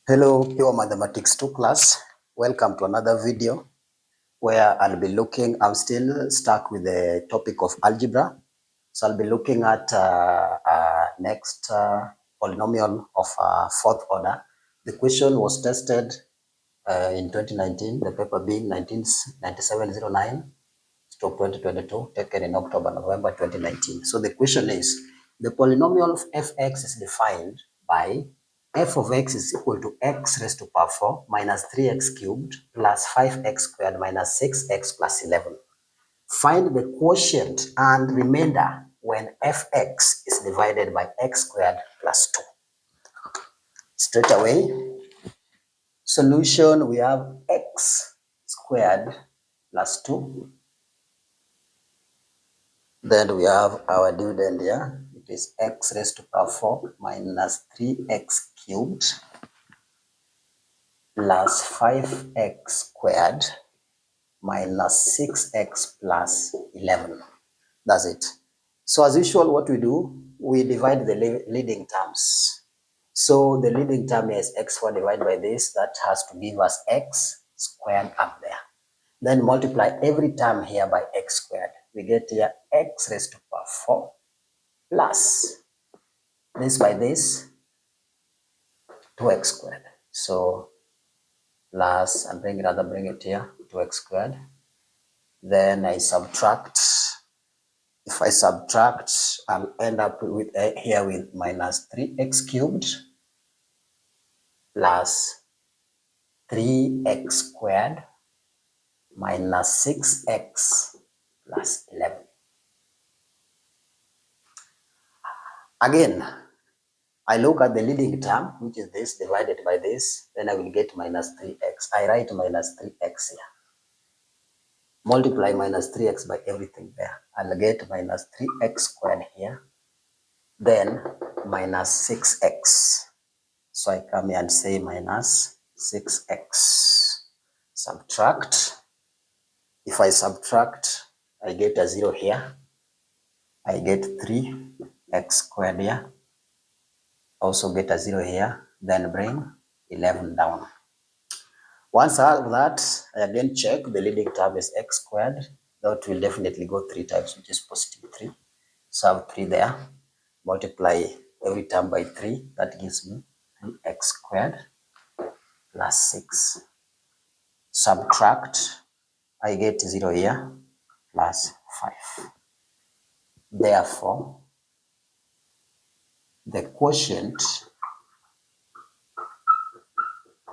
Hello, Pure Mathematics 2 class. Welcome to another video where I'm still stuck with the topic of algebra. So I'll be looking at next polynomial of fourth order. The question was tested in 2019, the paper being 1997-09 to 2022, taken in November 2019. So the question is, the polynomial of fx is defined by f of x is equal to x raised to power 4 minus 3x cubed plus 5x squared minus 6x plus 11. Find the quotient and remainder when fx is divided by x squared plus 2. Straight away, solution, we have x squared plus 2. Then we have our dividend here. It is x raised to power 4 minus 3x cubed plus 5x squared minus 6x plus 11. That's it. So as usual, what we do, we divide the leading terms. So the leading term is x4 divided by this. That has to give us x squared up there. Then multiply every term here by x squared. We get here x raised to power 4 plus this by this 2x squared. So plus, and bring it here, 2x squared. Then I subtract. If I subtract, I'll end up with here with minus 3x cubed plus 3x squared minus 6x plus 11. Again, I look at the leading term, which is this divided by this, then I will get minus 3x. I write minus 3x here. Multiply minus 3x by everything there. I'll get minus 3x squared here, then minus 6x. So I come here and say minus 6x. Subtract. If I subtract, I get a 0 here. I get 3x squared here. Also get a 0 here. Then bring 11 down. Once I have that, I again check the leading term is x squared. That will definitely go 3 times, which is positive 3. So I have 3 there. Multiply every term by 3. That gives me 3x squared plus 6. Subtract. I get 0 here plus 5. Therefore, the quotient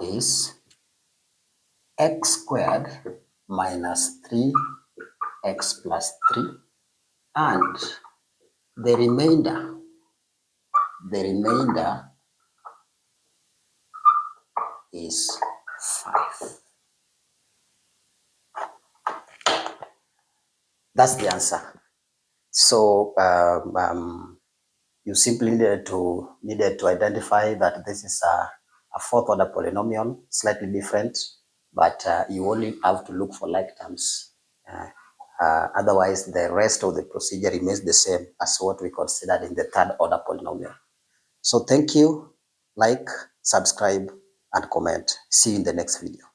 is x squared minus 3x plus 3, and the remainder is 5. That's the answer. So you simply needed to identify that this is a fourth order polynomial, slightly different, but you only have to look for like terms. Otherwise, the rest of the procedure remains the same as what we considered in the third order polynomial. So thank you. Like, subscribe, and comment. See you in the next video.